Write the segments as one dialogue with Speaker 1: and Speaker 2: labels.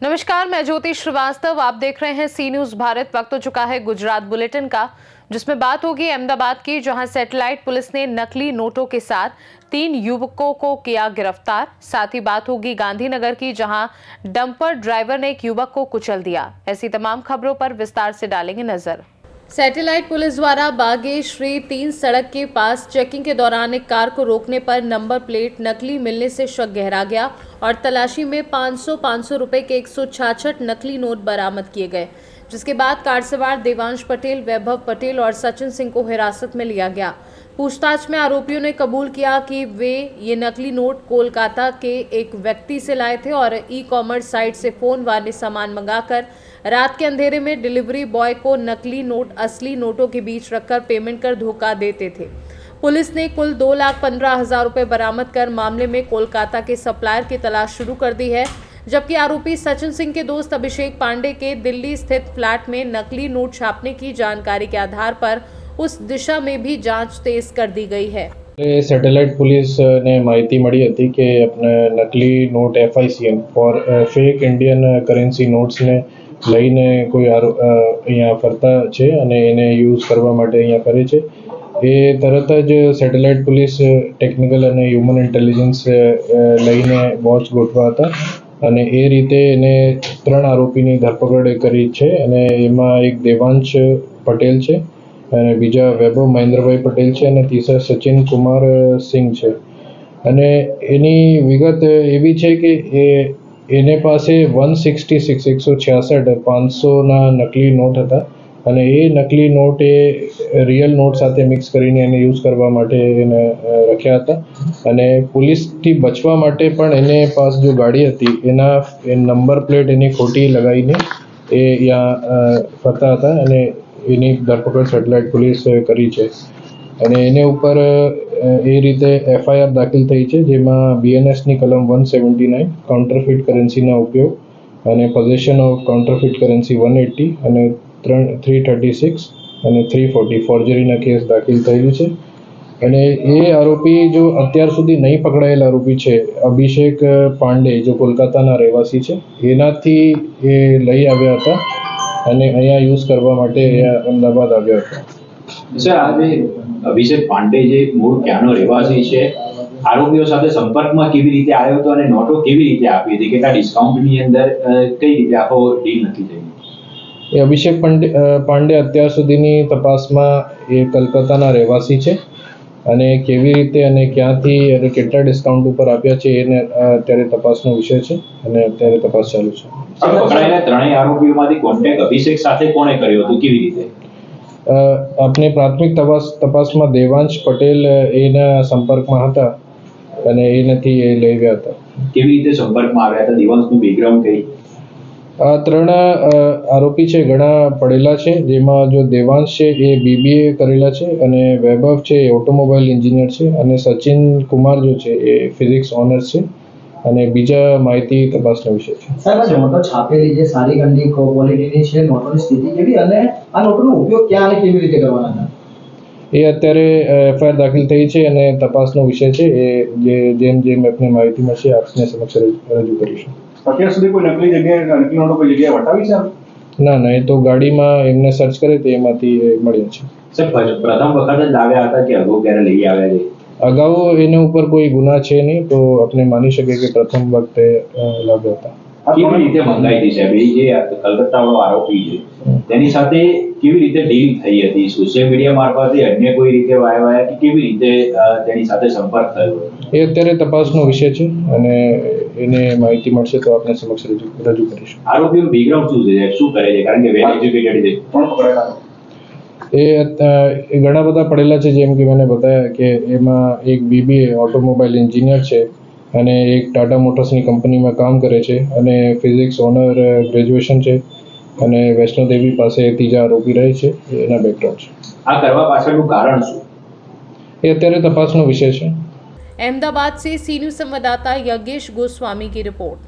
Speaker 1: नमस्कार, मैं ज्योति श्रीवास्तव। आप देख रहे हैं सी न्यूज भारत। वक्त हो चुका है गुजरात बुलेटिन का, जिसमें बात होगी अहमदाबाद की, जहां सैटेलाइट पुलिस ने नकली नोटों के साथ 3 युवकों को किया गिरफ्तार। साथ ही बात होगी गांधीनगर की, जहां डंपर ड्राइवर ने एक युवक को कुचल दिया। ऐसी तमाम खबरों पर विस्तार से डालेंगे नजर। सैटेलाइट पुलिस द्वारा बागेश्वरी 3 सड़क के पास चेकिंग के दौरान एक कार को रोकने पर नंबर प्लेट नकली मिलने से शक गहरा गया और तलाशी में 500 रुपए के 166 नकली नोट बरामद किए गए, जिसके बाद कार सवार देवांश पटेल, वैभव पटेल और सचिन सिंह को हिरासत में लिया गया। पूछताछ में आरोपियों ने कबूल किया कि वे ये नकली नोट कोलकाता के एक व्यक्ति से लाए थे और ई-कॉमर्स साइट से फोन वाले सामान मंगाकर रात के अंधेरे में डिलीवरी बॉय को नकली नोट असली नोटों के बीच रखकर पेमेंट कर धोखा देते थे। पुलिस ने कुल 2,15,000 रुपए बरामद कर मामले में कोलकाता के सप्लायर की तलाश शुरू कर दी है, जबकि आरोपी सचिन सिंह के दोस्त अभिषेक पांडे के दिल्ली स्थित फ्लैट में नकली नोट छापने की जानकारी के आधार पर उस दिशा में भी जांच तेज कर दी गई है।
Speaker 2: સેટેલાઇટ પોલીસ ને માહિતી મળી હતી કે આપણે નકલી note FICN for fake Indian currency નોટ્સને લઈને કોઈ અહીંયા ફરતા છે અને એને યુઝ કરવા માટે અહીંયા કરે છે। એ તરત જ સેટેલાઇટ પોલીસ ટેકનિકલ અને હ્યુમન ઇન્ટેલિજન્સ લઈને વોચ ગોઠવા હતા અને એ રીતે એને 3 આરોપીની ધરપકડ કરી છે અને એમાં એક દેવાંશ પટેલ છે અને બીજા વૈભવ મહેન્દ્રભાઈ પટેલ છે અને ત્રીજા સચિન કુમાર સિંહ છે। અને એની વિગત એવી છે કે એને પાસે 166 500ના નકલી નોટ હતા અને એ નકલી નોટ એ રિયલ નોટ સાથે મિક્સ કરીને એને યુઝ કરવા માટે એને રખ્યા હતા અને પોલીસથી બચવા માટે પણ એને પાસ જો ગાડી હતી એના નંબર પ્લેટ એની ખોટી લગાવીને એ અહીંયા ફરતા હતા અને એની ધરપકડ સેટેલાઇટ પોલીસ કરી છે અને એને ઉપર એ રીતે FIR દાખલ થઈ છે, જેમાં BNSની કલમ 179 કાઉન્ટરફીટ કરન્સીના ઉપયોગ અને પોઝેશન ઓફ કાઉન્ટરફીટ કરન્સી 180 અને 336 અને 340 ફોર્જરીના કેસ દાખલ થયેલું છે। અને એ આરોપી જો અત્યાર સુધી નહીં પકડાયેલ આરોપી છે અભિષેક પાંડે, जो કોલકાતાના રહેવાસી છે, એનાથી એ લઈ આવ્યા હતા અને અહીંયા યુઝ કરવા માટે અમદાવાદ આવ્યા હતા।
Speaker 3: સર, આજે અભિષેક પાંડે જે મૂળ ક્યાંનો રહેવાસી છે, આરોપીઓ સાથે સંપર્કમાં કેવી રીતે આવ્યો હતો અને નોટો કેવી રીતે આપી હતી, કેટલા ડિસ્કાઉન્ટની અંદર કઈ રીતે આખો ડીલ નક્કી થઈ?
Speaker 2: એ અભિષેક પાંડે અત્યાર સુધીની તપાસમાં એ કલકત્તાના રહેવાસી છે અને કેવી રીતે અને ક્યાંથી અને કેટલા ડિસ્કાઉન્ટ ઉપર આપ્યા છે એને અત્યારે તપાસનો વિષય છે અને અત્યારે તપાસ ચાલુ છે।
Speaker 3: પકડાયેલા 3 આરોપીઓમાંથી કોન્ટેક્ટ અભિષેક સાથે કોણે કર્યો હતો, કેવી રીતે?
Speaker 2: આપણે પ્રાથમિક તપાસમાં દેવાંશ પટેલ એના સંપર્કમાં હતા અને એનાથી એ લઈ ગયા હતા।
Speaker 3: કેવી રીતે સંપર્કમાં આવ્યા હતા? દેવાંશનું બેકગ્રાઉન્ડ કઈ?
Speaker 2: આ 3 આરોપી છે ઘણા પડેલા છે, જેમાં જો દેવાંશ છે એ BBA કરેલા છે અને વૈભવ છે એ ઓટોમોબાઈલ એન્જિનિયર છે અને સચિન કુમાર જો છે એ ફિઝિક્સ ઓનર્સ છે અને બીજા માહિતી તપાસનો વિષય છે।
Speaker 4: સાહેબ, નોટો છાપેલી છે, સારી ગંદી ક્વોલિટીની છે, નોટોની સ્થિતિ કેવી અને આ નોટોનો ઉપયોગ ક્યાં અને કેવી રીતે કરવાના હતા
Speaker 2: એ અત્યારે FIR દાખલ થઈ છે અને તપાસનો વિષય છે। એ જેમ આપને માહિતી મળશે આપને સમક્ષ રજૂ કરીશું।
Speaker 5: અત્યાર સુધી કોઈ નકલી નોટો કોઈ જગ્યાએ વટાવી છે?
Speaker 2: ના, એ તો ગાડીમાં એમને સર્ચ કરે તો એમાંથી મળ્યા છે।
Speaker 3: સર, પ્રથમ વખત જ લાવ્યા હતા કે અગાઉ ક્યારે લઈ આવ્યા છે?
Speaker 2: અગાઉ એના ઉપર કોઈ ગુના છે નહીં, તો આપણે માની શકીએ કે પ્રથમ વખતે લાવ્યા હતા।
Speaker 3: કેવી રીતે મંગાઈ હતી સાહેબ? એ જે કલકત્તાવાળો આરોપી છે તેની સાથે કેવી રીતે ડીલ થઈ હતી? સોશિયલ મીડિયા મારફતે અન્ય કોઈ રીતે વાયા કે કેવી રીતે તેની સાથે સંપર્ક થયો?
Speaker 2: એ અત્યારે તપાસનો વિષય છે અને એને માહિતી મળશે તો આપણે સમક્ષ રજૂ કરીશું।
Speaker 3: આરોપીનું બેકગ્રાઉન્ડ શું છે, શું કરે છે? કારણ કે વેલ એજ્યુકેટેડ છે।
Speaker 5: કોણ પકડાયેલા?
Speaker 2: એ ઘણા બધા પડેલા છે, જેમ કે મને બતાવ્યા કે એમાં એક BBA ઓટોમોબાઈલ એન્જિનિયર છે અને એક ટાટા મોટર્સની કંપનીમાં કામ કરે છે અને ફિઝિક્સ ઓનર ગ્રેજ્યુએશન છે અને વૈષ્ણોદેવી પાસે ત્રીજા આરોપી રહે છે, એના બેકગ્રાઉન્ડ છે।
Speaker 3: આ કરવા પાછળનું કારણ શું
Speaker 2: એ અત્યારે તપાસનો વિષય છે।
Speaker 1: अहमदाबाद से सी न्यूज संवाददाता यज्ञेश गोस्वामी की रिपोर्ट।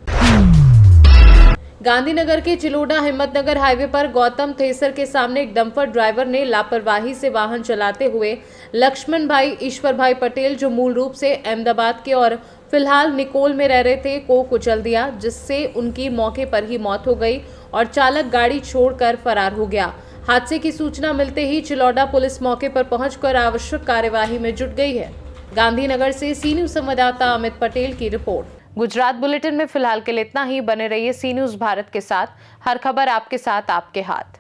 Speaker 1: गांधीनगर के चिलोडा हिम्मतनगर हाईवे पर गौतम थेसर के सामने एक डंपर ड्राइवर ने लापरवाही से वाहन चलाते हुए लक्ष्मण भाई ईश्वर भाई पटेल, जो मूल रूप से अहमदाबाद के और फिलहाल निकोल में रह रहे थे, को कुचल दिया, जिससे उनकी मौके पर ही मौत हो गई और चालक गाड़ी छोड़कर फरार हो गया। हादसे की सूचना मिलते ही चिलौडा पुलिस मौके पर पहुंचकर आवश्यक कार्यवाही में जुट गई है। गांधीनगर से सी न्यूज संवाददाता अमित पटेल की रिपोर्ट। गुजरात बुलेटिन में फिलहाल के लिए इतना ही। बने रहिए सी न्यूज भारत के साथ। हर खबर आपके साथ, आपके हाथ।